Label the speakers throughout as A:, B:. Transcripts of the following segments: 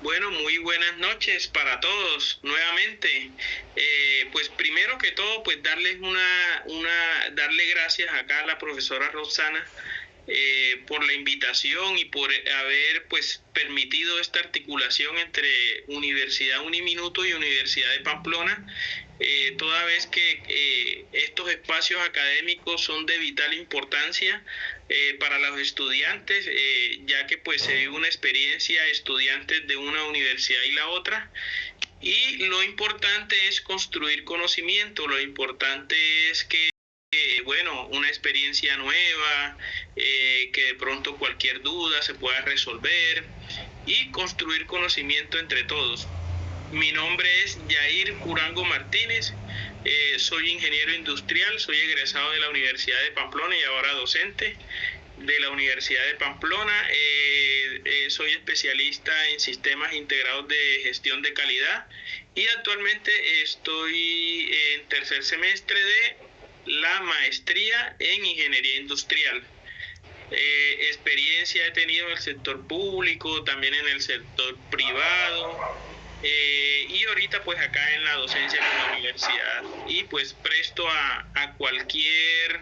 A: Bueno, muy buenas noches para todos nuevamente. Pues primero que todo, pues darle gracias acá a la profesora Roxana por la invitación y por haber pues permitido esta articulación entre Universidad Uniminuto y Universidad de Pamplona, toda vez que estos espacios académicos son de vital importancia para los estudiantes, ya que pues se vive una experiencia estudiantes de una universidad y la otra. Y lo importante es construir conocimiento, lo importante es que bueno, una experiencia nueva, que de pronto cualquier duda se pueda resolver y construir conocimiento entre todos. Mi nombre es Yair Urango Martínez, soy ingeniero industrial, soy egresado de la Universidad de Pamplona y ahora docente de la Universidad de Pamplona. Soy especialista en sistemas integrados de gestión de calidad y actualmente estoy en tercer semestre de la maestría en ingeniería industrial. Experiencia he tenido en el sector público, también en el sector privado, y ahorita pues acá en la docencia en la universidad, y pues presto a cualquier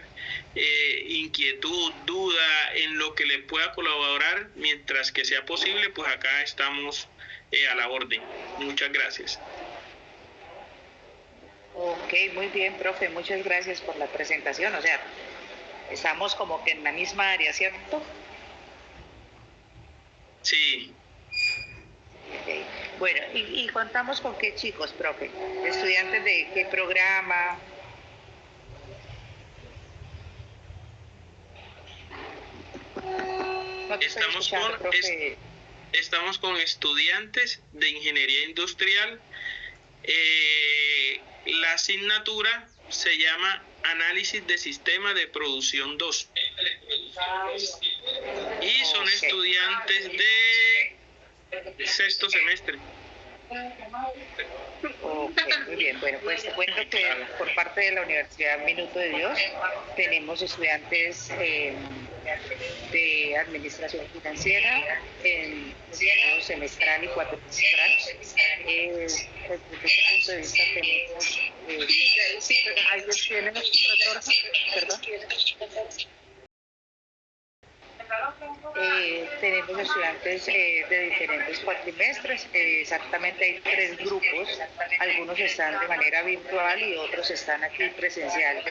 A: inquietud, duda en lo que le pueda colaborar, mientras que sea posible, pues acá estamos a la orden. Muchas gracias.
B: Ok, muy bien, profe, muchas gracias por la presentación. O sea, estamos como que en la misma área, ¿cierto?
A: Sí.
B: Okay. Bueno, y contamos con qué chicos, profe, estudiantes de qué programa. No te estoy escuchando, profe.
A: Estamos con estudiantes de ingeniería industrial. La asignatura se llama Análisis de Sistema de Producción 2. Y son estudiantes de sexto semestre.
B: Ok, muy bien. Bueno, pues te cuento que por parte de la Universidad Minuto de Dios tenemos estudiantes de administración financiera en semestral y cuatrimestral. Desde ese punto de vista tenemos... ¿alguien tiene retorno? Perdón. Tenemos estudiantes de diferentes cuatrimestres, exactamente hay 3 grupos, algunos están de manera virtual y otros están aquí presencial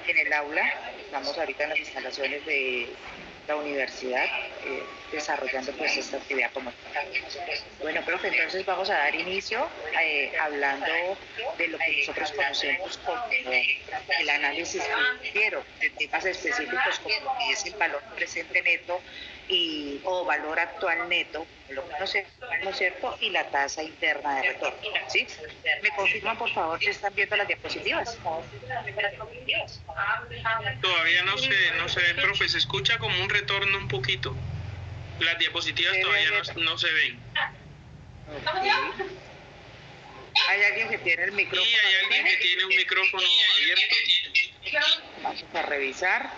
B: en el aula. Estamos ahorita en las instalaciones de la universidad desarrollando pues esta actividad como tal. Bueno, profe, entonces vamos a dar inicio hablando de lo que nosotros conocemos como el análisis financiero, de temas específicos como es el valor presente neto o valor actual neto, lo que no es cierto, y la tasa interna de retorno. ¿Sí? ¿Me confirman, por favor, si están viendo las diapositivas?
A: Todavía no se ve, profe, se escucha como un retorno un poquito. Las diapositivas todavía no se ven.
B: Okay. ¿Hay alguien que tiene el micrófono?
A: Sí, hay alguien que tiene un micrófono abierto.
B: Vamos a revisar.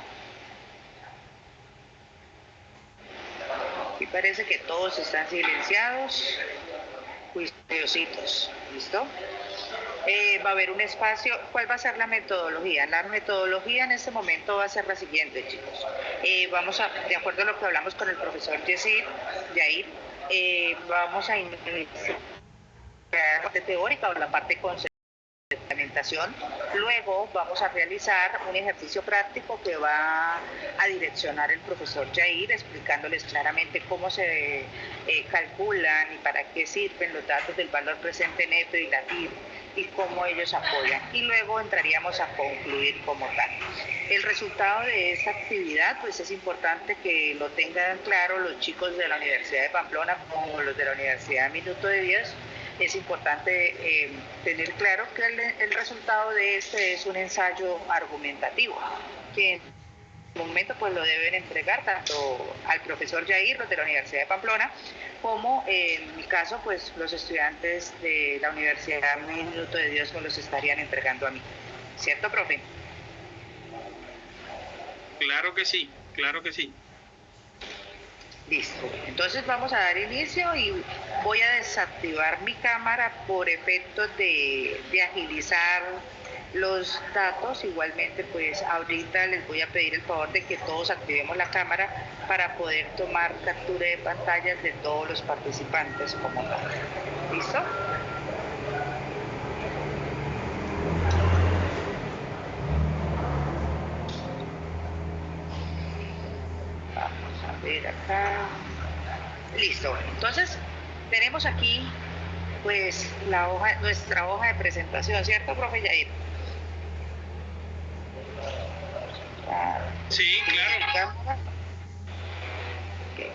B: Y parece que todos están silenciados, juiciositos. ¿Listo? Va a haber un espacio. ¿Cuál va a ser la metodología? La metodología en este momento va a ser la siguiente, chicos. Vamos a, de acuerdo a lo que hablamos con el profesor Yair, vamos a iniciar la parte teórica o la parte conceptual de implementación. Luego vamos a realizar un ejercicio práctico que va a direccionar el profesor Yair, explicándoles claramente cómo se calculan y para qué sirven los datos del valor presente neto y la TIR y cómo ellos apoyan. Y luego entraríamos a concluir como tal. El resultado de esta actividad, pues es importante que lo tengan claro los chicos de la Universidad de Pamplona como los de la Universidad Minuto de Dios. Es importante tener claro que el resultado de este es un ensayo argumentativo, que en este momento pues lo deben entregar tanto al profesor Yair, los de la Universidad de Pamplona, como en mi caso pues los estudiantes de la Universidad Minuto de Dios me los estarían entregando a mí. ¿Cierto, profe?
A: Claro que sí, claro que sí.
B: Listo. Entonces vamos a dar inicio y voy a desactivar mi cámara por efectos de agilizar los datos. Igualmente, pues ahorita les voy a pedir el favor de que todos activemos la cámara para poder tomar captura de pantallas de todos los participantes como tal. ¿Listo? Vamos a ver acá. Listo. Entonces, tenemos aquí pues nuestra hoja de presentación, ¿cierto, profe Yair?
A: Sí, claro.
B: Okay.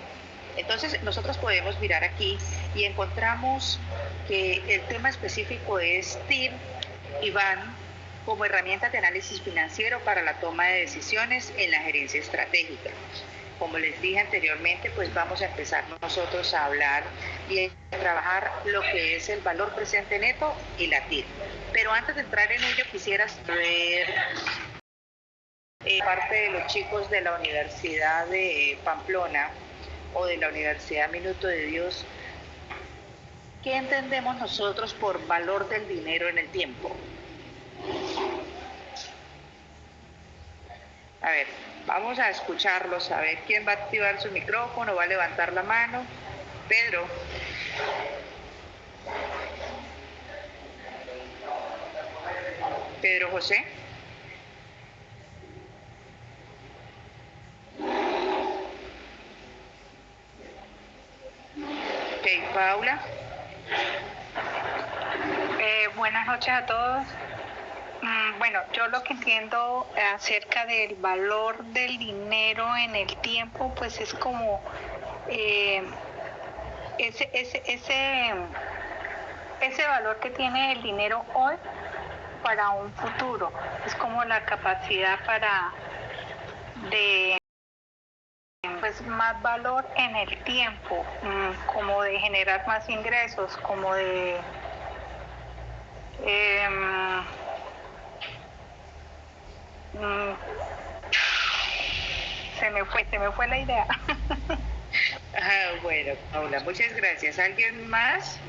B: Entonces, nosotros podemos mirar aquí y encontramos que el tema específico es TIR y BAN como herramientas de análisis financiero para la toma de decisiones en la gerencia estratégica. Como les dije anteriormente, pues vamos a empezar nosotros a hablar y a trabajar lo que es el valor presente neto y la TIR. Pero antes de entrar en ello, quisiera saber, parte de los chicos de la Universidad de Pamplona o de la Universidad Minuto de Dios, ¿qué entendemos nosotros por valor del dinero en el tiempo? A ver, vamos a escucharlos, a ver quién va a activar su micrófono, va a levantar la mano. Pedro. Pedro José. Ok, Paula.
C: Buenas noches a todos. Bueno, yo lo que entiendo acerca del valor del dinero en el tiempo, pues es como ese valor que tiene el dinero hoy para un futuro. Es como la capacidad de pues más valor en el tiempo, como de generar más ingresos, como de se me fue la idea.
B: Bueno, Paula, muchas gracias. ¿Alguien más?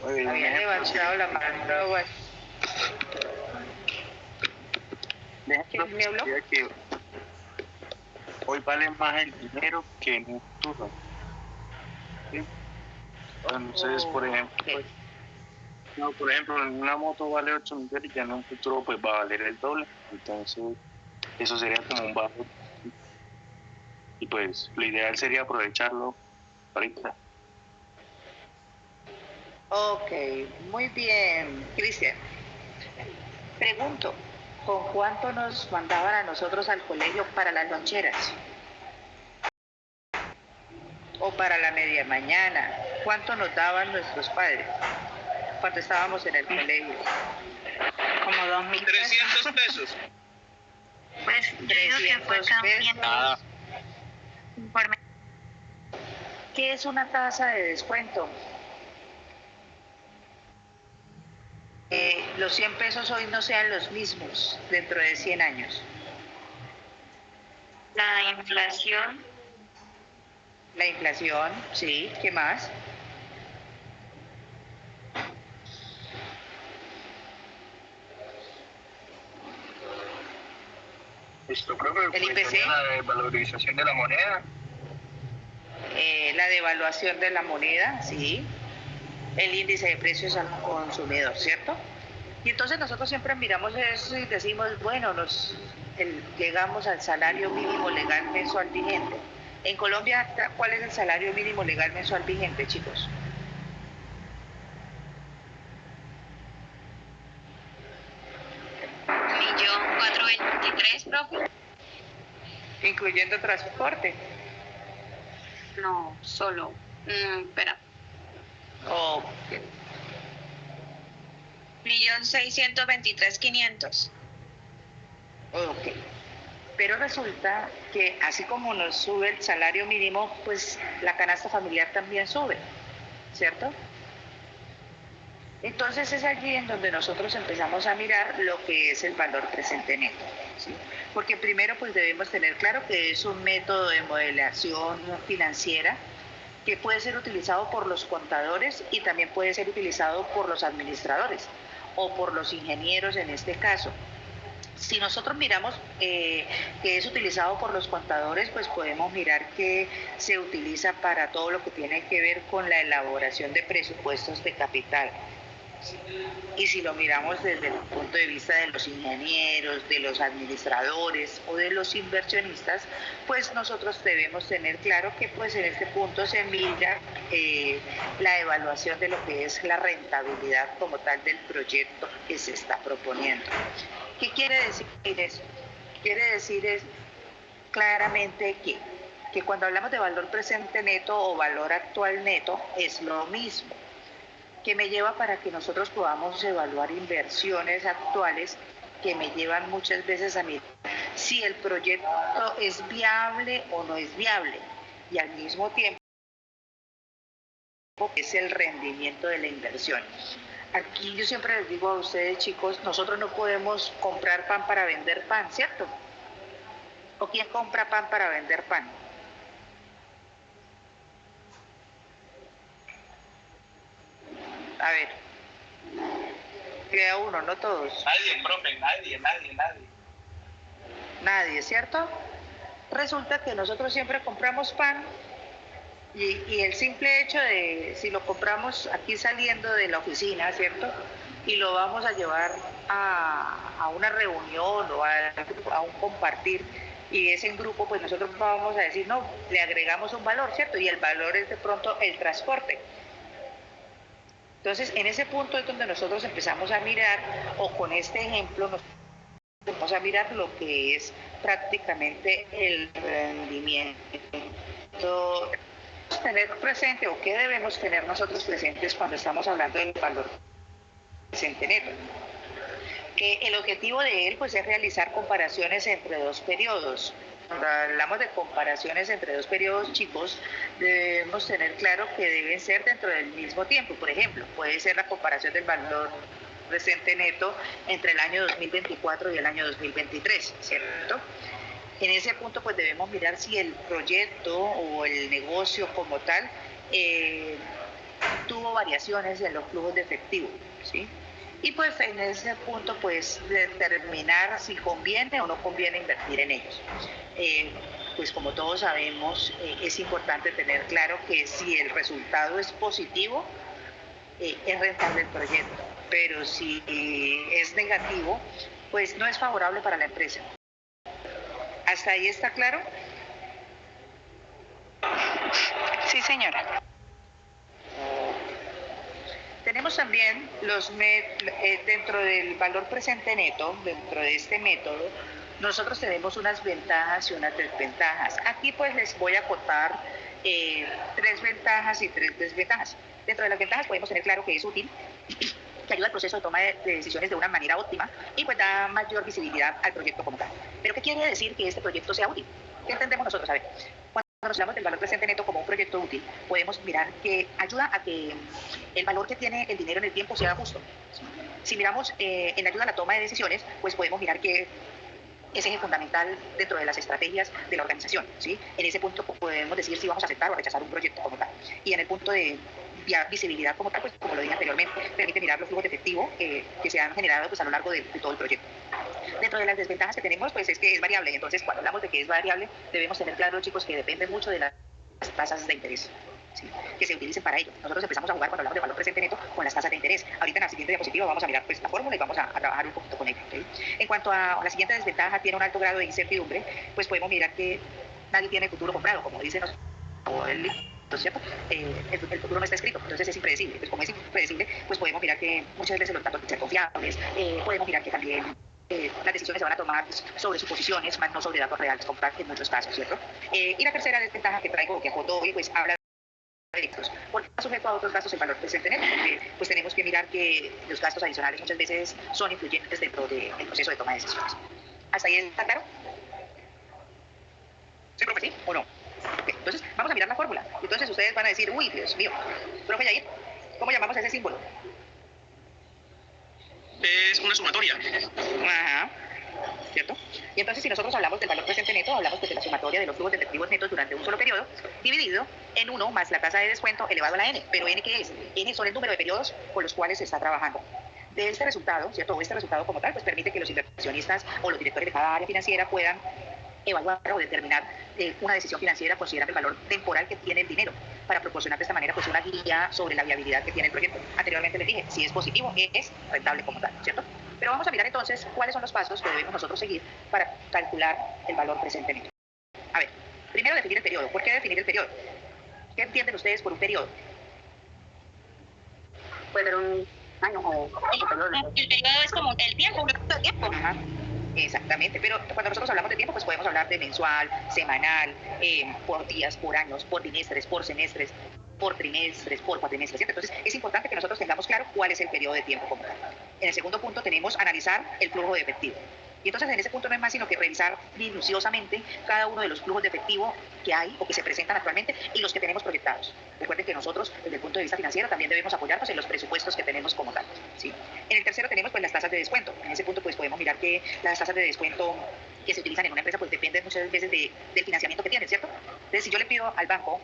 B: Había levantado la mano. ¿Quién me habló?
D: Que hoy vale más el dinero que en un futuro. ¿Sí? Entonces, por ejemplo, una moto vale 8 millones y ya en un futuro pues va a valer el doble. Entonces, eso sería como un valor. Y pues lo ideal sería aprovecharlo ahorita.
B: Ok, muy bien. Cristian, pregunto, ¿con cuánto nos mandaban a nosotros al colegio para las loncheras? O para la media mañana. ¿Cuánto nos daban nuestros padres cuando estábamos en el colegio?
C: Como
A: 2.300 pesos.
C: Pues yo digo que fue cambiando.
B: ¿Qué es una tasa de descuento? Los 100 pesos hoy no sean los mismos dentro de 100 años.
C: La inflación.
B: La inflación, sí. ¿Qué más?
D: Esto creo que
B: el IPC,
D: la devalorización de la moneda.
B: La devaluación de la moneda, sí. El índice de precios al consumidor, ¿cierto? Y entonces nosotros siempre miramos eso y decimos, bueno, llegamos al salario mínimo legal mensual vigente. En Colombia, ¿cuál es el salario mínimo legal mensual vigente, chicos?
C: $1.423.000, profe.
B: Incluyendo transporte.
C: No, solo. Espera.
B: Okay.
C: 1.623.500.
B: Ok. Pero resulta que así como nos sube el salario mínimo, pues la canasta familiar también sube, ¿cierto? Entonces es allí en donde nosotros empezamos a mirar lo que es el valor presente neto, ¿sí? Porque primero pues debemos tener claro que es un método de modelación financiera que puede ser utilizado por los contadores y también puede ser utilizado por los administradores o por los ingenieros en este caso. Si nosotros miramos que es utilizado por los contadores, pues podemos mirar que se utiliza para todo lo que tiene que ver con la elaboración de presupuestos de capital. Y si lo miramos desde el punto de vista de los ingenieros, de los administradores o de los inversionistas, pues nosotros debemos tener claro que pues en este punto se mira la evaluación de lo que es la rentabilidad como tal del proyecto que se está proponiendo. ¿Qué quiere decir eso? Quiere decir claramente que cuando hablamos de valor presente neto o valor actual neto es lo mismo, que me lleva para que nosotros podamos evaluar inversiones actuales que me llevan muchas veces a mirar si el proyecto es viable o no es viable, y al mismo tiempo es el rendimiento de la inversión. Aquí yo siempre les digo a ustedes, chicos, nosotros no podemos comprar pan para vender pan, ¿cierto? ¿O quién compra pan para vender pan? A ver, queda uno, no todos.
A: Nadie, profe, nadie.
B: Nadie, ¿cierto? Resulta que nosotros siempre compramos pan y el simple hecho de, si lo compramos aquí saliendo de la oficina, ¿cierto? Y lo vamos a llevar a una reunión o a un compartir, y es en grupo, pues nosotros vamos a decir, no, le agregamos un valor, ¿cierto? Y el valor es de pronto el transporte. Entonces, en ese punto es donde nosotros empezamos a mirar, o con este ejemplo, nos vamos a mirar lo que es prácticamente el rendimiento. Tener presente, o qué debemos tener nosotros presentes cuando estamos hablando del valor presente neto, que el objetivo de él pues es realizar comparaciones entre dos periodos. Cuando hablamos de comparaciones entre dos periodos, chicos, debemos tener claro que deben ser dentro del mismo tiempo. Por ejemplo, puede ser la comparación del valor presente neto entre el año 2024 y el año 2023, ¿cierto? En ese punto pues debemos mirar si el proyecto o el negocio como tal tuvo variaciones en los flujos de efectivo, ¿sí? Y pues en ese punto pues determinar si conviene o no conviene invertir en ellos. Pues como todos sabemos, es importante tener claro que si el resultado es positivo, es rentable el proyecto, pero si es negativo, pues no es favorable para la empresa. ¿Hasta ahí está claro?
C: Sí, señora.
B: Tenemos también dentro del valor presente neto, dentro de este método, nosotros tenemos unas ventajas y unas desventajas. Aquí pues les voy a contar 3 ventajas y 3 desventajas. Dentro de las ventajas podemos tener claro que es útil, que ayuda al proceso de toma de decisiones de una manera óptima y pues da mayor visibilidad al proyecto como tal. ¿Pero qué quiere decir que este proyecto sea útil? ¿Qué entendemos nosotros? A ver, cuando nos hablamos del valor presente neto como un proyecto útil, podemos mirar que ayuda a que el valor que tiene el dinero en el tiempo sea justo. Si miramos en la ayuda a la toma de decisiones, pues podemos mirar que es eje fundamental dentro de las estrategias de la organización, ¿sí? En ese punto podemos decir si vamos a aceptar o rechazar un proyecto como tal. Y en el punto de visibilidad como tal, pues como lo dije anteriormente, permite mirar los flujos de efectivo que se han generado pues, a lo largo de todo el proyecto. Dentro de las desventajas que tenemos, pues es que es variable. Entonces, cuando hablamos de que es variable, debemos tener claro, chicos, que depende mucho de las tasas de interés, ¿sí? Que se utilicen para ello. Nosotros empezamos a jugar cuando hablamos de valor presente neto con las tasas de interés. Ahorita en la siguiente diapositiva vamos a mirar pues, la fórmula y vamos a trabajar un poquito con ella, ¿okay? En cuanto a la siguiente desventaja, tiene un alto grado de incertidumbre, pues podemos mirar que nadie tiene el futuro comprado, como dicen el ¿cierto? El futuro no está escrito, entonces es impredecible. Pues como es impredecible, pues podemos mirar que muchas veces los datos son confiables, podemos mirar que también las decisiones se van a tomar sobre suposiciones, más no sobre datos reales, como en muchos casos, ¿cierto? Y la tercera desventaja que traigo, que aporto hoy, pues habla de gastos. ¿Por qué está sujeto a otros gastos el valor presente neto? Porque pues tenemos que mirar que los gastos adicionales muchas veces son influyentes dentro del proceso de toma de decisiones. ¿Hasta ahí está claro? ¿Sí, profe? ¿Sí o no? Okay, entonces, vamos a mirar la fórmula. Entonces ustedes van a decir, uy, Dios mío, profe Yair, ¿cómo llamamos a ese símbolo?
A: es una sumatoria.
B: Ajá. ¿Cierto? Y entonces, si nosotros hablamos del valor presente neto, hablamos pues, de la sumatoria de los flujos de efectivos netos durante un solo periodo, dividido en 1 más la tasa de descuento elevado a la n. Pero n, ¿qué es? N son el número de periodos con los cuales se está trabajando. De este resultado, ¿cierto? O este resultado como tal, pues permite que los inversionistas o los directores de cada área financiera puedan evaluar o determinar una decisión financiera considerando el valor temporal que tiene el dinero para proporcionar de esta manera pues una guía sobre la viabilidad que tiene el proyecto. Anteriormente les dije, si es positivo, es rentable como tal, ¿cierto? Pero vamos a mirar entonces cuáles son los pasos que debemos nosotros seguir para calcular el valor presente neto. A ver, primero definir el periodo. ¿Por qué definir el periodo? ¿Qué entienden ustedes por un periodo?
E: Puede ser un año o el periodo es como el tiempo, un lapso de tiempo.
B: Ajá. Exactamente, pero cuando nosotros hablamos de tiempo, pues podemos hablar de mensual, semanal, por días, por años, por bimestres, por semestres, por trimestres, por cuatrimestres, ¿cierto? Entonces es importante que nosotros tengamos claro cuál es el periodo de tiempo como tal. En el segundo punto tenemos analizar el flujo de efectivo. Y entonces en ese punto no es más sino que revisar minuciosamente cada uno de los flujos de efectivo que hay o que se presentan actualmente y los que tenemos proyectados. Recuerden que nosotros, desde el punto de vista financiero, también debemos apoyarnos en los presupuestos que tenemos como tal, ¿sí? En el tercero tenemos pues las tasas de descuento. En ese punto pues podemos mirar que las tasas de descuento que se utilizan en una empresa pues dependen muchas veces del financiamiento que tienen, ¿cierto? Entonces si yo le pido al banco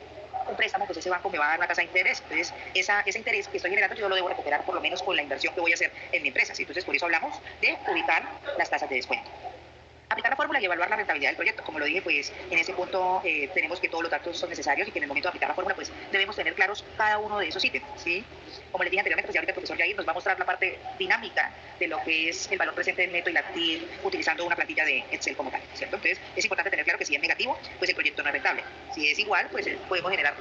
B: un préstamo, pues ese banco me va a dar una tasa de interés. Entonces, ese interés que estoy generando yo lo debo recuperar por lo menos con la inversión que voy a hacer en mi empresa, ¿sí? Entonces, por eso hablamos de ubicar las tasas de descuento. Aplicar la fórmula y evaluar la rentabilidad del proyecto. Como lo dije, pues en ese punto tenemos que todos los datos son necesarios y que en el momento de aplicar la fórmula, pues debemos tener claros cada uno de esos ítems, ¿sí? Como les dije anteriormente, pues ya ahorita el profesor Jair nos va a mostrar la parte dinámica de lo que es el valor presente del neto y la TIR utilizando una plantilla de Excel como tal, ¿cierto? Entonces, es importante tener claro que si es negativo, pues el proyecto no es rentable. Si es igual, pues podemos generar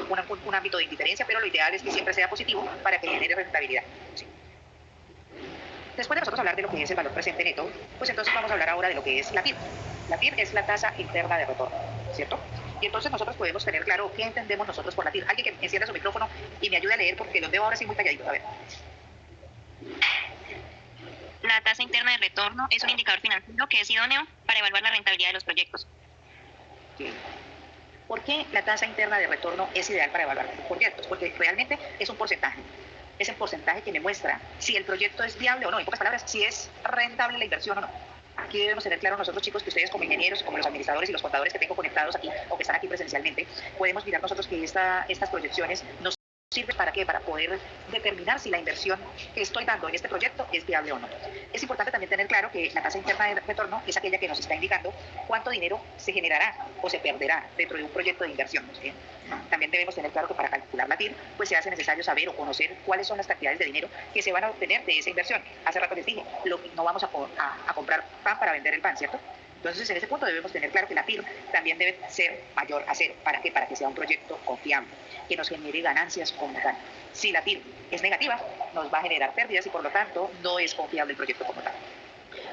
B: un ámbito de indiferencia, pero lo ideal es que siempre sea positivo para que genere rentabilidad, ¿sí? Después de nosotros hablar de lo que es el valor presente neto, pues entonces vamos a hablar ahora de lo que es la TIR. La TIR es la tasa interna de retorno, ¿cierto? Y entonces nosotros podemos tener claro qué entendemos nosotros por la TIR. Alguien que encienda su micrófono y me ayude a leer porque los veo ahora sí muy calladitos. A ver.
E: La tasa interna de retorno es un indicador financiero que es idóneo para evaluar la rentabilidad de los proyectos.
B: Sí. ¿Por qué la tasa interna de retorno es ideal para evaluar proyectos? Porque realmente es un porcentaje. Es el porcentaje que me muestra si el proyecto es viable o no. En pocas palabras, si es rentable la inversión o no. Aquí debemos tener claro nosotros, chicos, que ustedes como ingenieros, como los administradores y los contadores que tengo conectados aquí o que están aquí presencialmente, podemos mirar nosotros que estas proyecciones nos sirve para qué, para poder determinar si la inversión que estoy dando en este proyecto es viable o no. Es importante también tener claro que la tasa interna de retorno es aquella que nos está indicando cuánto dinero se generará o se perderá dentro de un proyecto de inversión, ¿sí? También debemos tener claro que para calcular la TIR, pues se hace necesario saber o conocer cuáles son las cantidades de dinero que se van a obtener de esa inversión. Hace rato les dije, no vamos a comprar pan para vender el pan, ¿cierto? Entonces, en ese punto debemos tener claro que la TIR también debe ser mayor a cero. ¿Para qué? Para que sea un proyecto confiable, que nos genere ganancias como tal. Si la TIR es negativa, nos va a generar pérdidas y por lo tanto no es confiable el proyecto como tal.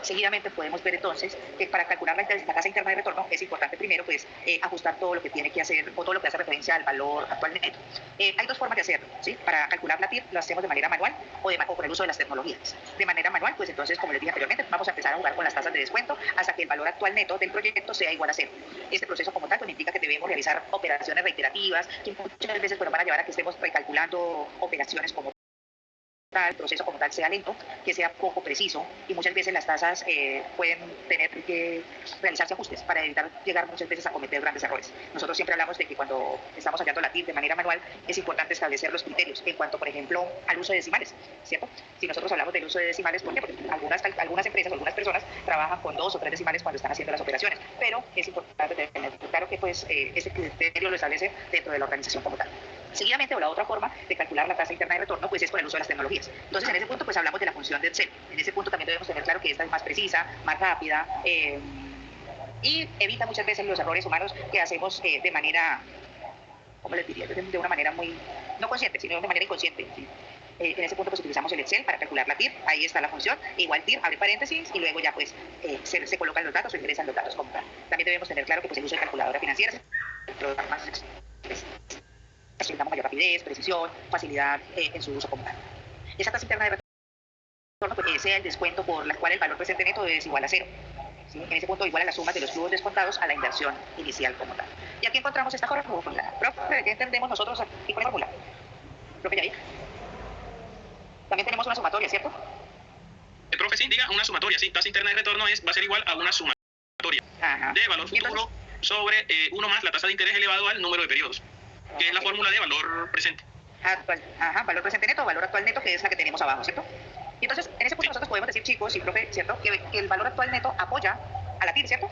B: Seguidamente podemos ver entonces que para calcular la tasa interna de retorno es importante primero pues ajustar todo lo que tiene que hacer o todo lo que hace referencia al valor actual neto. Hay dos formas de hacerlo, ¿sí? Para calcular la TIR lo hacemos de manera manual o con el uso de las tecnologías. De manera manual, pues entonces, como les dije anteriormente, vamos a empezar a jugar con las tasas de descuento hasta que el valor actual neto del proyecto sea igual a cero. Este proceso como tal pues, implica que debemos realizar operaciones reiterativas que muchas veces pues, van a llevar a que estemos recalculando operaciones como el proceso como tal sea lento, que sea poco preciso y muchas veces las tasas pueden tener que realizarse ajustes para evitar llegar muchas veces a cometer grandes errores. Nosotros siempre hablamos de que cuando estamos hallando la TIR de manera manual es importante establecer los criterios en cuanto, por ejemplo, al uso de decimales, ¿cierto? Si nosotros hablamos del uso de decimales, ¿por qué? Porque algunas empresas, algunas personas trabajan con 2 o 3 decimales cuando están haciendo las operaciones, pero es importante tener claro que pues, ese criterio lo establece dentro de la organización como tal. Seguidamente, o la otra forma de calcular la tasa interna de retorno, pues es por el uso de las tecnologías. Entonces, en ese punto, pues hablamos de la función de Excel. En ese punto también debemos tener claro que esta es más precisa, más rápida y evita muchas veces los errores humanos que hacemos de manera, ¿cómo les diría? De una manera muy, no consciente, sino de manera inconsciente, ¿sí? En ese punto pues utilizamos el Excel para calcular la TIR, ahí está la función, igual TIR, abre paréntesis y luego ya pues se colocan los datos o ingresan los datos como tal. También debemos tener claro que pues el uso de calculadora financiera necesitamos mayor rapidez, precisión, facilidad en su uso como tal. Esa tasa interna de retorno pues, sea el descuento por la cual el valor presente neto es igual a cero. ¿Sí? En ese punto igual a la suma de los flujos descontados a la inversión inicial como tal. Y aquí encontramos esta fórmula. Profe, ¿qué entendemos nosotros aquí con la fórmula? Profe, Yair. También tenemos una sumatoria, ¿cierto?
A: profe, sí, diga una sumatoria, sí, tasa interna de retorno va a ser igual a una sumatoria de valor futuro sobre 1 más la tasa de interés elevado al número de periodos, que es la fórmula de valor presente.
B: Actual, valor presente neto, valor actual neto, que es la que tenemos abajo, ¿cierto? Y entonces, en ese punto nosotros podemos decir, chicos y profe, ¿cierto? Que el valor actual neto apoya a la TIR, ¿cierto?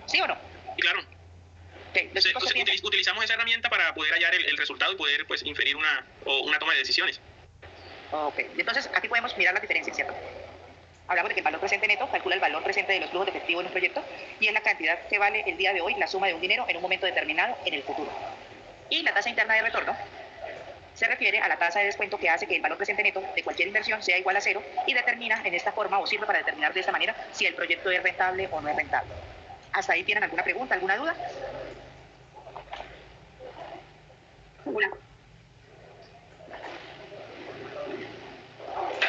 B: ¿Sí o no?
A: Y claro.
B: Okay,
A: utilizamos esa herramienta para poder hallar el resultado y poder pues inferir una toma de decisiones.
B: Ok, entonces aquí podemos mirar las diferencias, ¿cierto? Hablamos de que el valor presente neto calcula el valor presente de los flujos de efectivo en un proyecto y es la cantidad que vale el día de hoy la suma de un dinero en un momento determinado en el futuro. Y la tasa interna de retorno se refiere a la tasa de descuento que hace que el valor presente neto de cualquier inversión sea igual a 0 y determina en esta forma o sirve para determinar de esta manera si el proyecto es rentable o no es rentable. ¿Hasta ahí tienen alguna pregunta, alguna duda? ¿Ninguna?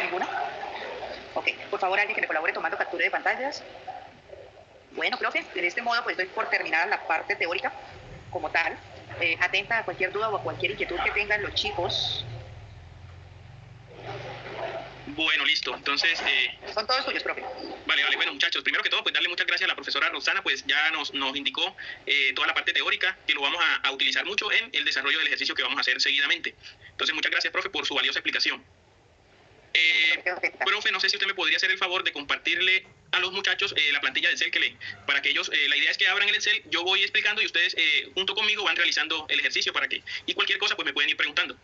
B: ¿Ninguna? Ok, por favor alguien que me colabore tomando captura de pantallas. Bueno, profe, de este modo pues doy por terminada la parte teórica como tal. Atenta a cualquier duda o a cualquier inquietud que tengan los chicos.
A: Bueno, listo. Entonces...
B: Son todos tuyos, profe.
A: Vale. Bueno, muchachos, primero que todo, pues darle muchas gracias a la profesora Roxana, pues ya nos indicó toda la parte teórica que lo vamos a utilizar mucho en el desarrollo del ejercicio que vamos a hacer seguidamente. Entonces, muchas gracias, profe, por su valiosa explicación. Profe, no sé si usted me podría hacer el favor de compartirle a los muchachos la plantilla de Excel para que ellos, la idea es que abran el Excel, yo voy explicando y ustedes junto conmigo van realizando el ejercicio y cualquier cosa pues me pueden ir preguntando.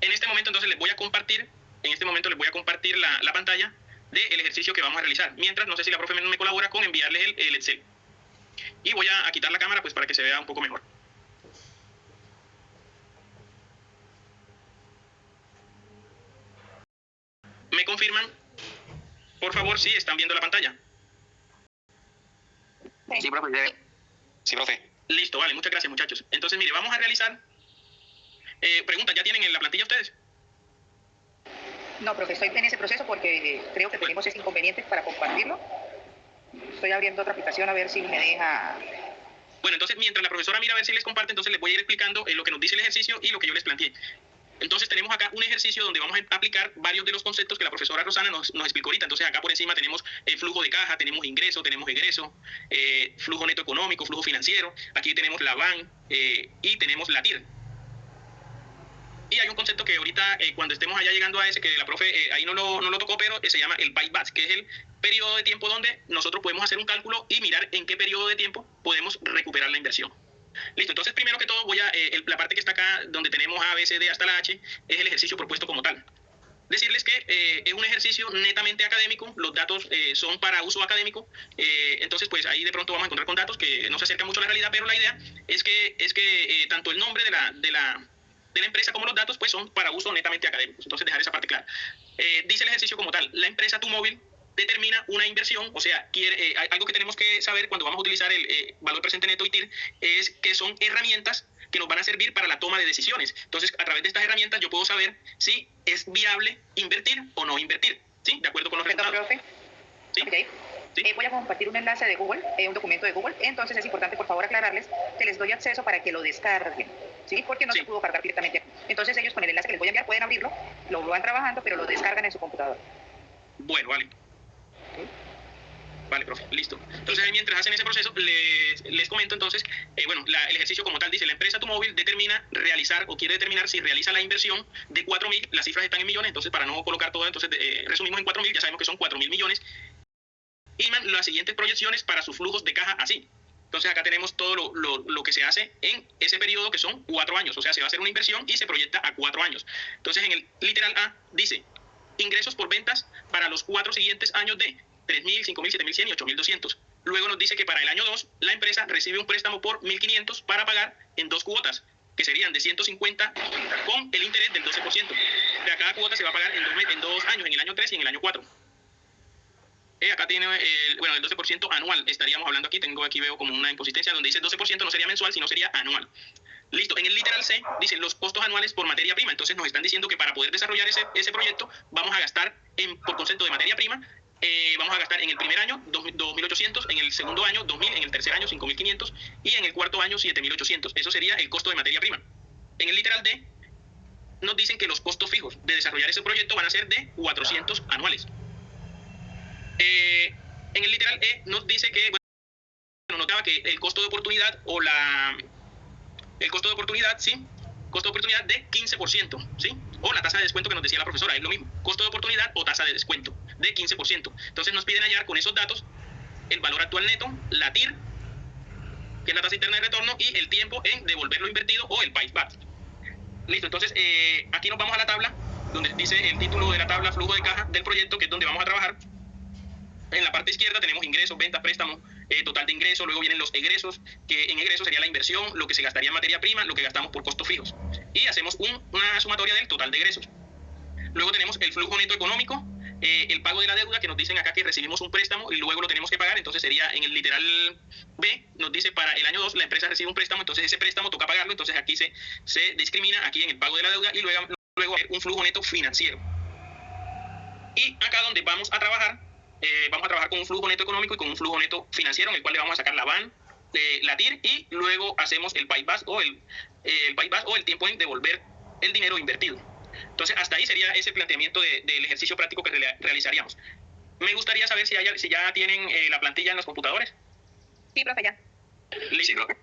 A: En este momento entonces les voy a compartir la pantalla del ejercicio que vamos a realizar. Mientras, no sé si la profe me colabora con enviarles el Excel. Y voy a quitar la cámara pues para que se vea un poco mejor. ¿Me confirman? Por favor, si están viendo la pantalla.
D: Sí, profe.
A: Sí, profe. Listo, vale, muchas gracias, muchachos. Entonces, mire, vamos a realizar... preguntas, ¿ya tienen en la plantilla ustedes?
B: No, profe, estoy en ese proceso porque creo que tenemos ese inconveniente para compartirlo. Estoy abriendo otra aplicación a ver si me deja...
A: Bueno, entonces mientras la profesora mira a ver si les comparte, entonces les voy a ir explicando lo que nos dice el ejercicio y lo que yo les planteé. Entonces tenemos acá un ejercicio donde vamos a aplicar varios de los conceptos que la profesora Rosana nos explicó ahorita. Entonces acá por encima tenemos flujo de caja, tenemos ingreso, tenemos egreso, flujo neto económico, flujo financiero. Aquí tenemos la BAN y tenemos la TIR. Y hay un concepto que ahorita, cuando estemos allá llegando a ese, que la profe ahí no lo tocó, pero se llama el payback, que es el periodo de tiempo donde nosotros podemos hacer un cálculo y mirar en qué periodo de tiempo podemos recuperar la inversión. Listo, entonces primero que todo la parte que está acá, donde tenemos A, B, C, D hasta la H, es el ejercicio propuesto como tal. Decirles que es un ejercicio netamente académico, los datos son para uso académico, entonces pues ahí de pronto vamos a encontrar con datos que no se acercan mucho a la realidad, pero la idea es que tanto el nombre de la empresa como los datos pues son para uso netamente académicos. Entonces dejar esa parte clara. Dice el ejercicio como tal, la empresa TuMóvil determina una inversión, o sea, algo que tenemos que saber cuando vamos a utilizar el valor presente neto y TIR es que son herramientas que nos van a servir para la toma de decisiones. Entonces, a través de estas herramientas yo puedo saber si es viable invertir o no invertir, ¿sí? De acuerdo con los resultados.
B: Profe. ¿Sí? Okay. ¿Sí? Voy a compartir un enlace de Google, un documento de Google. Entonces es importante, por favor, aclararles que les doy acceso para que lo descarguen, ¿sí? Porque no se pudo cargar directamente. Entonces ellos con el enlace que les voy a enviar pueden abrirlo, lo van trabajando, pero lo descargan en su computador.
A: Bueno, vale. Vale, profe, listo. Entonces, mientras hacen ese proceso, les comento entonces, el ejercicio como tal dice, la empresa TuMóvil determina realizar o quiere determinar si realiza la inversión de 4.000, las cifras están en millones, entonces para no colocar todo, entonces resumimos en 4.000, ya sabemos que son 4.000 millones, y las siguientes proyecciones para sus flujos de caja así. Entonces acá tenemos todo lo que se hace en ese periodo que son 4 años, o sea, se va a hacer una inversión y se proyecta a 4 años. Entonces en el literal A dice, ingresos por ventas para los 4 siguientes años de 3.000, 5.000, 7.100 y 8.200. Luego nos dice que para el año 2 la empresa recibe un préstamo por 1.500 para pagar en 2 cuotas, que serían de 150 con el interés del 12%. De cada cuota se va a pagar en 2 años, en el año 3 y en el año 4. Acá tiene el 12% anual, estaríamos hablando aquí, veo como una inconsistencia donde dice el 12% no sería mensual, sino sería anual. Listo, en el literal C dicen los costos anuales por materia prima, entonces nos están diciendo que para poder desarrollar ese proyecto vamos a gastar por concepto de materia prima vamos a gastar en el primer año 2.800, en el segundo año 2.000, en el tercer año 5.500 y en el cuarto año 7.800. Eso sería el costo de materia prima. En el literal D nos dicen que los costos fijos de desarrollar ese proyecto van a ser de 400 anuales. En el literal E nos dice que, bueno, notaba que el costo de oportunidad o el costo de oportunidad, ¿sí? Costo de oportunidad de 15%, ¿sí? O la tasa de descuento que nos decía la profesora, es lo mismo. Costo de oportunidad o tasa de descuento de 15%. Entonces nos piden hallar con esos datos el valor actual neto, la TIR, que es la tasa interna de retorno, y el tiempo en devolver lo invertido o el payback. Listo, entonces aquí nos vamos a la tabla, donde dice el título de la tabla, flujo de caja del proyecto, que es donde vamos a trabajar. En la parte izquierda tenemos ingresos, ventas, préstamos, total de ingresos, luego vienen los egresos, que en egresos sería la inversión, lo que se gastaría en materia prima, lo que gastamos por costos fijos. Y hacemos una sumatoria del total de egresos. Luego tenemos el flujo neto económico, el pago de la deuda, que nos dicen acá que recibimos un préstamo y luego lo tenemos que pagar, entonces sería en el literal B, nos dice para el año 2 la empresa recibe un préstamo, entonces ese préstamo toca pagarlo, entonces aquí se discrimina aquí en el pago de la deuda y luego un flujo neto financiero. Y acá donde vamos a trabajar con un flujo neto económico y con un flujo neto financiero en el cual le vamos a sacar la VAN, la TIR y luego hacemos el payback o el tiempo en devolver el dinero invertido. Entonces hasta ahí sería ese planteamiento del ejercicio práctico que realizaríamos. Me gustaría saber si ya tienen la plantilla en los computadores.
E: Sí, profe, ya.
A: Listo. Sí, profe.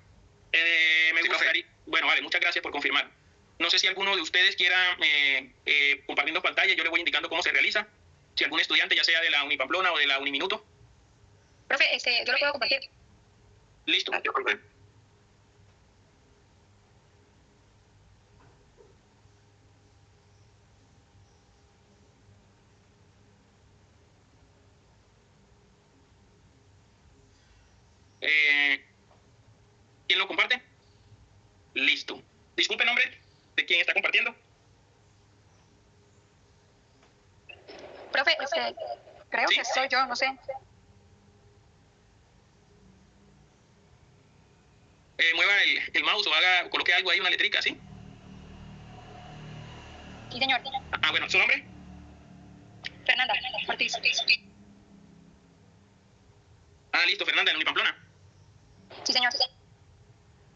A: Me gustaría, bueno, vale, muchas gracias por confirmar. No sé si alguno de ustedes quiera compartiendo pantalla, yo le voy indicando cómo se realiza. Si algún estudiante, ya sea de la Unipamplona o de la Uniminuto.
E: Profe, yo lo puedo compartir.
A: Listo. ¿Quién lo comparte? Listo. Disculpe el nombre de quién está compartiendo.
E: Profe, creo
A: ¿Sí?
E: que soy yo, no sé.
A: Mueva el mouse o coloque algo ahí, una letrica, ¿sí?
E: Sí, señor.
A: Ah, bueno, ¿su nombre?
E: Fernanda Ortiz.
A: Ah, listo, Fernanda, en Unipamplona.
E: Sí, señor.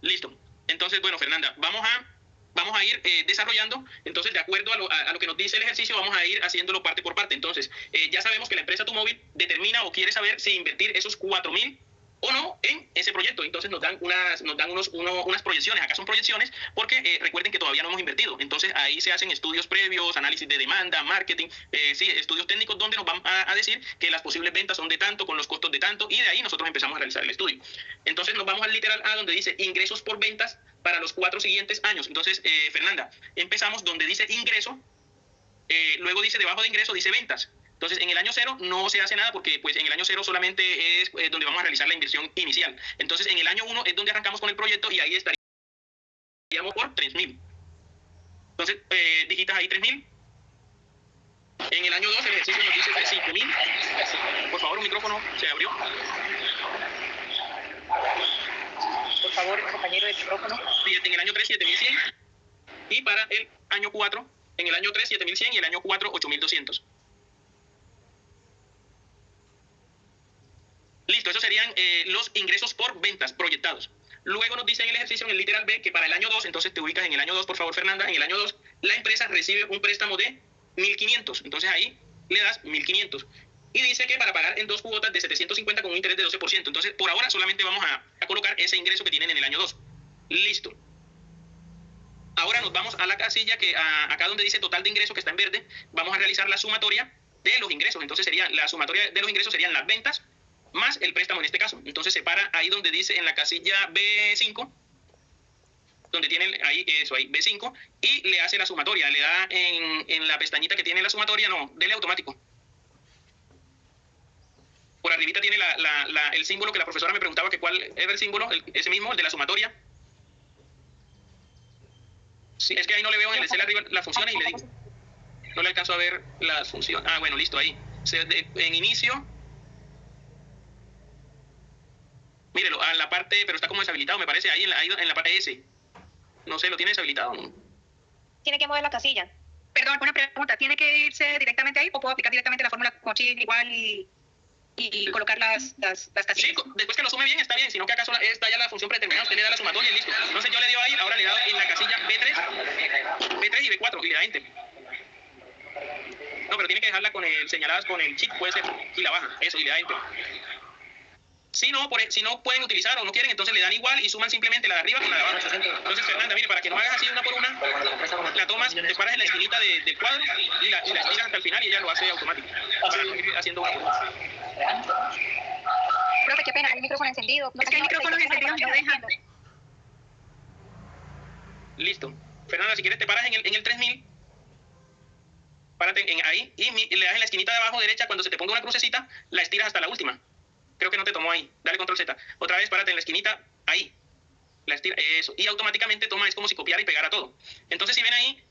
A: Listo. Entonces, bueno, Fernanda, vamos a ir desarrollando, entonces, de acuerdo a lo que nos dice el ejercicio, vamos a ir haciéndolo parte por parte. Entonces, ya sabemos que la empresa TuMóvil determina o quiere saber si invertir esos 4.000 o no en ese proyecto. Entonces nos dan unas proyecciones. Acá son proyecciones porque recuerden que todavía no hemos invertido. Entonces ahí se hacen estudios previos, análisis de demanda, marketing, estudios técnicos donde nos van a decir que las posibles ventas son de tanto, con los costos de tanto, y de ahí nosotros empezamos a realizar el estudio. Entonces nos vamos al literal A, donde dice ingresos por ventas para los 4 siguientes años. Entonces, Fernanda, empezamos donde dice ingreso, luego dice debajo de ingreso, dice ventas. Entonces, en el año 0 no se hace nada porque pues en el año 0 solamente es donde vamos a realizar la inversión inicial. Entonces, en el año 1 es donde arrancamos con el proyecto y ahí estaríamos por 3.000. Entonces, digitas ahí 3.000. En el año 2 el ejercicio nos dice 5.000. Por favor, un micrófono se abrió.
B: Por favor, compañero del micrófono.
A: En el año 3, 7.100. Y para el año 4, en el año 3, 7.100 y el año 4, 8.200. Listo, esos serían los ingresos por ventas proyectados. Luego nos dice en el ejercicio, en el literal B, que para el año 2, entonces te ubicas en el año 2, por favor, Fernanda, en el año 2, la empresa recibe un préstamo de 1.500. Entonces ahí le das 1.500. Y dice que para pagar en 2 cuotas de 750 con un interés de 12%. Entonces, por ahora solamente vamos a colocar ese ingreso que tienen en el año 2. Listo. Ahora nos vamos a la casilla que acá donde dice total de ingresos, que está en verde, vamos a realizar la sumatoria de los ingresos. Entonces la sumatoria de los ingresos serían las ventas más el préstamo en este caso. Entonces se para ahí donde dice en la casilla B5, donde tiene ahí eso, ahí B5, y le hace la sumatoria, le da en la pestañita que tiene la sumatoria, no, dele automático. Por arribita tiene el símbolo que la profesora me preguntaba que cuál era el símbolo, ese mismo, el de la sumatoria. Sí, es que ahí no le veo en el Excel arriba las funciones y le digo, no le alcanzo a ver las funciones. Ah, bueno, listo, ahí. En inicio, mírelo, a la parte, pero está como deshabilitado, me parece, ahí en la parte S. No sé, ¿lo tiene deshabilitado?
E: Tiene que mover la casilla.
C: Perdón, una pregunta, ¿tiene que irse directamente ahí o puedo aplicar directamente la fórmula con chi igual y colocar las casillas?
A: Sí, después que lo sume bien está bien, sino que acá está ya la función predeterminada, usted le da la sumatoria y listo. Entonces yo le dio ahí, ahora le he dado en la casilla B3 y B4 y le da enter. No, pero tiene que dejarla con señaladas con el chip, puede ser, y la baja, eso, y le da enter. Si no pueden utilizar o no quieren, entonces le dan igual y suman simplemente la de arriba con la de abajo. Entonces, Fernanda, mire, para que no hagas así una por una, la tomas, te paras en la esquinita del cuadro y la estiras hasta el final y ella lo hace automático. Para no ir haciendo una por una.
C: Profe, qué pena, hay micrófono encendido. No, es que hay micrófonos encendidos y no dejan.
A: Listo. Fernanda, si quieres te paras en el 3000. Párate ahí y le das en la esquinita de abajo derecha, cuando se te ponga una crucecita, la estiras hasta la última. Creo que no te tomó ahí. Dale control Z. Otra vez párate en la esquinita, ahí. La estira, eso. Y automáticamente toma, es como si copiara y pegara todo. Entonces, si ven ahí,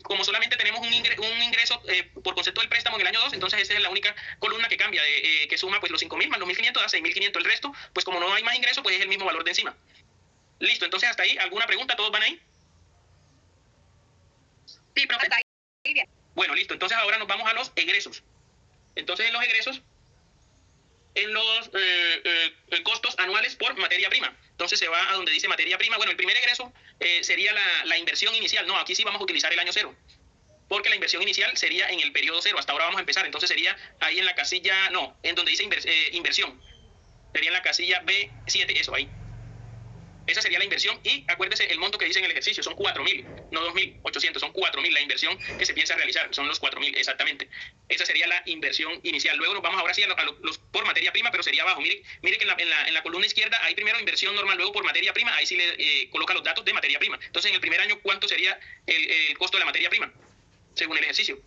A: como solamente tenemos un ingreso por concepto del préstamo en el año 2, entonces esa es la única columna que cambia, que suma pues los 5.000 más los 1.500 da 6.500. El resto, pues como no hay más ingreso, pues es el mismo valor de encima. Listo, entonces hasta ahí, ¿alguna pregunta? ¿Todos van ahí?
C: Sí, profe, está ahí bien.
A: Bueno, listo. Entonces ahora nos vamos a los egresos. Entonces en los egresos, en los costos anuales por materia prima. Entonces se va a donde dice materia prima. Bueno, el primer egreso sería la inversión inicial. No, aquí sí vamos a utilizar el año 0. Porque la inversión inicial sería en el periodo 0. Hasta ahora vamos a empezar. Entonces sería ahí en la casilla, no, en donde dice inversión. Sería en la casilla B7, eso ahí. Esa sería la inversión y acuérdese el monto que dice en el ejercicio, son 4.000, no 2.800, son 4.000 la inversión que se piensa realizar, son los 4.000 exactamente. Esa sería la inversión inicial. Luego nos vamos ahora sí a los por materia prima, pero sería abajo. Mire que en la columna izquierda hay primero inversión normal, luego por materia prima, ahí sí le coloca los datos de materia prima. Entonces en el primer año, ¿cuánto sería el costo de la materia prima? Según el ejercicio.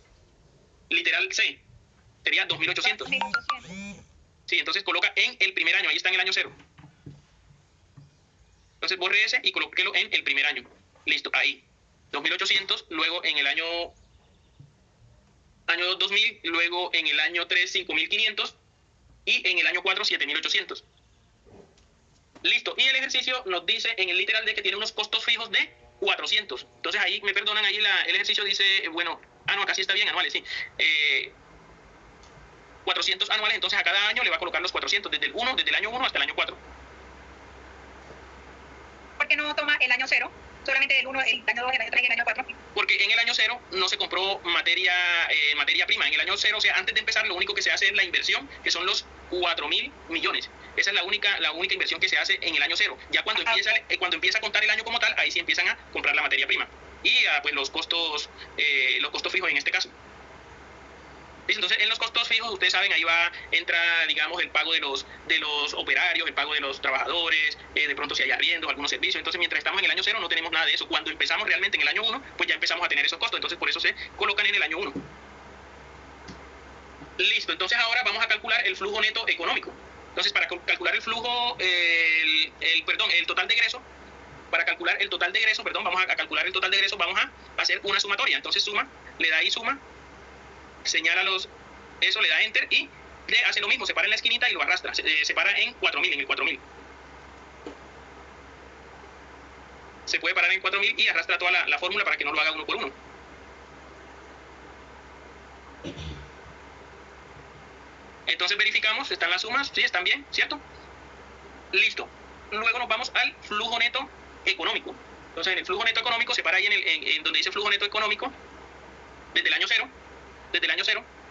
A: Literal C, sería 2.800. Sí, entonces coloca en el primer año, ahí está en el año 0. Entonces borre ese y colóquelo en el primer año. Listo, ahí. 2.800, luego en el año 2 2.000, luego en el año 3 5.500 y en el año 4 7.800. Listo, y el ejercicio nos dice en el literal D que tiene unos costos fijos de 400. Entonces ahí, me perdonan, ahí el ejercicio dice, bueno, no, acá sí está bien, anuales, sí. 400 anuales, entonces a cada año le va a colocar los 400, desde el año 1 hasta el año 4.
C: ¿Por qué no toma el año 0? Solamente el 1, el año 2, el año 3 y el año 4.
A: Porque en el año 0 no se compró materia prima. En el año 0, o sea, antes de empezar, lo único que se hace es la inversión, que son los 4.000 millones. Esa es la única inversión que se hace en el año 0. Ya cuando empieza a contar el año como tal, ahí sí empiezan a comprar la materia prima. Y pues los costos fijos en este caso. Entonces, en los costos fijos, ustedes saben, ahí entra, digamos, el pago de los operarios, el pago de los trabajadores, de pronto si hay arriendos, algunos servicios. Entonces, mientras estamos en el año 0, no tenemos nada de eso. Cuando empezamos realmente en el año 1, pues ya empezamos a tener esos costos. Entonces, por eso se colocan en el año 1. Listo. Entonces, ahora vamos a calcular el flujo neto económico. Entonces, para calcular el flujo, el total de egreso, vamos a calcular el total de egresos, vamos a hacer una sumatoria. Entonces, suma, le da ahí suma, señala eso, le da enter y le hace lo mismo, se para en la esquinita y lo arrastra, se para en 4.000, en el 4.000. Se puede parar en 4.000 y arrastra toda la fórmula para que no lo haga uno por uno. Entonces verificamos, están las sumas, sí, están bien, ¿cierto? Listo. Luego nos vamos al flujo neto económico. Entonces en el flujo neto económico se para ahí en donde dice flujo neto económico, desde el año 0,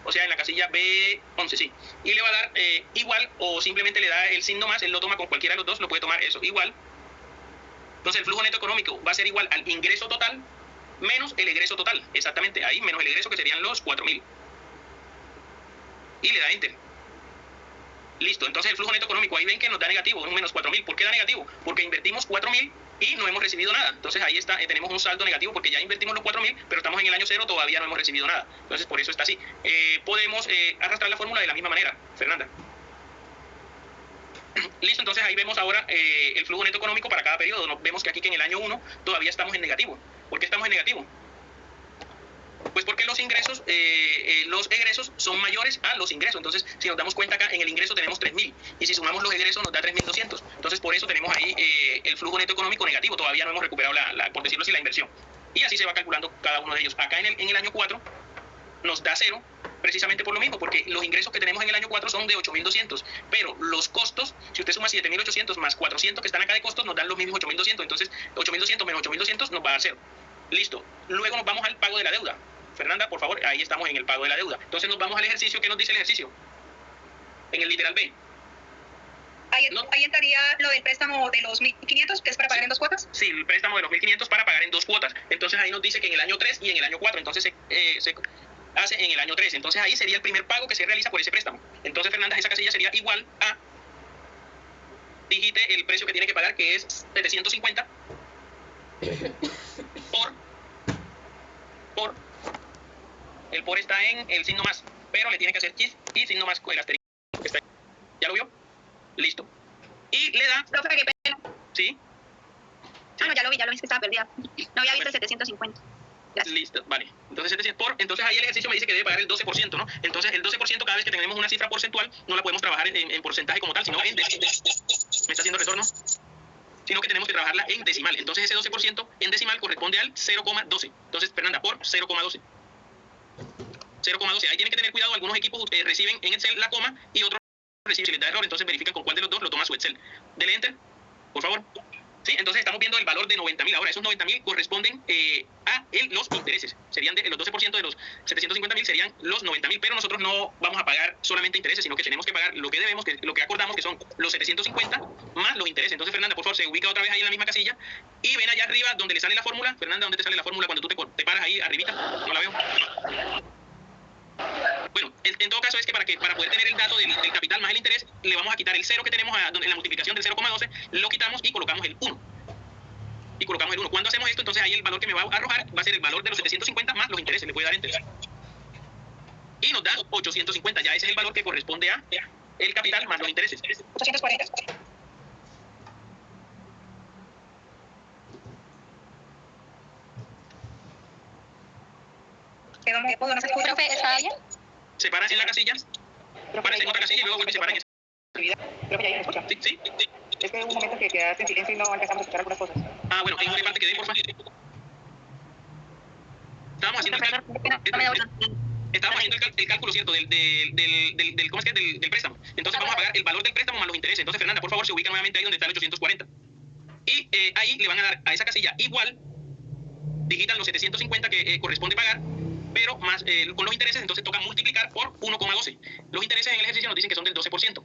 A: o sea, en la casilla B11, sí. Y le va a dar igual, o simplemente le da el signo más, él lo toma con cualquiera de los dos, lo puede tomar eso, igual. Entonces el flujo neto económico va a ser igual al ingreso total menos el egreso total, exactamente, ahí menos el egreso que serían los 4.000. Y le da enter. Listo, entonces el flujo neto económico, ahí ven que nos da negativo, un menos 4.000. ¿Por qué da negativo? Porque invertimos 4.000 y no hemos recibido nada. Entonces ahí está, tenemos un saldo negativo porque ya invertimos los 4.000, pero estamos en el año 0, todavía no hemos recibido nada. Entonces por eso está así. Podemos arrastrar la fórmula de la misma manera, Fernanda. Listo, entonces ahí vemos ahora el flujo neto económico para cada periodo. Vemos que aquí que en el año 1 todavía estamos en negativo. ¿Por qué estamos en negativo? Pues porque los ingresos, los egresos son mayores a los ingresos. Entonces, si nos damos cuenta acá, en el ingreso tenemos 3.000 y si sumamos los egresos nos da 3.200. Entonces, por eso tenemos ahí el flujo neto económico negativo. Todavía no hemos recuperado, por decirlo así, la inversión. Y así se va calculando cada uno de ellos. Acá en el año 4 nos da 0, precisamente por lo mismo, porque los ingresos que tenemos en el año 4 son de 8.200, pero los costos, si usted suma 7.800 más 400 que están acá de costos, nos dan los mismos 8.200, entonces 8.200 menos 8.200 nos va a dar 0. Listo. Luego nos vamos al pago de la deuda. Fernanda, por favor, ahí estamos en el pago de la deuda. Entonces nos vamos al ejercicio. ¿Qué nos dice el ejercicio? En el literal B.
E: Ahí entraría lo del préstamo de los 1.500, que es para pagar en 2 cuotas.
A: Sí, el préstamo de los 1.500 para pagar en 2 cuotas. Entonces ahí nos dice que en el año 3 y en el año 4. Entonces se hace en el año 3. Entonces ahí sería el primer pago que se realiza por ese préstamo. Entonces, Fernanda, esa casilla sería igual a, digite el precio que tiene que pagar, que es 750 por el por está en el signo más, pero le tiene que hacer y signo más con el asterisco. ¿Ya lo vio? Listo. Y le da...
E: Profe, qué pena.
A: ¿Sí?
E: Ah, no, ya lo vi, que estaba perdida. No había visto el 750. Gracias.
A: Listo, vale. Entonces ahí el ejercicio me dice que debe pagar el 12%, ¿no? Entonces el 12% cada vez que tenemos una cifra porcentual no la podemos trabajar en porcentaje como tal, sino en decimal. ¿Me está haciendo retorno? Sino que tenemos que trabajarla en decimal. Entonces ese 12% en decimal corresponde al 0,12. Entonces, Fernanda, por 0,12. 0,12. Ahí tienen que tener cuidado, algunos equipos reciben en Excel la coma y otros reciben, si les da error, entonces verifican con cuál de los dos lo toma su Excel. Dele Enter, por favor. Sí, entonces estamos viendo el valor de 90.000. Ahora, esos 90.000 corresponden a los intereses. Serían los 12% de los 750.000 serían los 90.000, pero nosotros no vamos a pagar solamente intereses, sino que tenemos que pagar lo que debemos, lo que acordamos, que son los 750 más los intereses. Entonces, Fernanda, por favor, se ubica otra vez ahí en la misma casilla y ven allá arriba donde le sale la fórmula. Fernanda, ¿dónde te sale la fórmula cuando tú te paras ahí arribita? No la veo. Bueno, en todo caso es que para poder tener el dato del capital más el interés, le vamos a quitar el 0 que tenemos en la multiplicación del 0,12, lo quitamos y colocamos el 1. Cuando hacemos esto, entonces ahí el valor que me va a arrojar va a ser el valor de los 750 más los intereses, le puede dar Enter. Y nos da 850, ya ese es el valor que corresponde a el capital más los intereses.
E: 840. ¿No se escucha? Profe, ¿está bien?
A: Se paran en la casilla, paran en otra casilla y luego vuelven y se paran en esa.
B: Creo que ya me escucha.
A: Sí.
B: Es que hubo un momento que quedaste en silencio y no alcanzamos a escuchar algunas cosas.
A: Ah, bueno, en una parte que dé, por favor. Estábamos haciendo el cálculo, ¿cierto? ¿Cómo es que? Del préstamo. Entonces vamos a pagar el valor del préstamo más los intereses. Entonces, Fernanda, por favor, se ubica nuevamente ahí donde está el 840. Y ahí le van a dar a esa casilla igual, digitan los 750 que corresponde pagar, pero más con los intereses, entonces toca multiplicar por 1,12. Los intereses en el ejercicio nos dicen que son del 12%.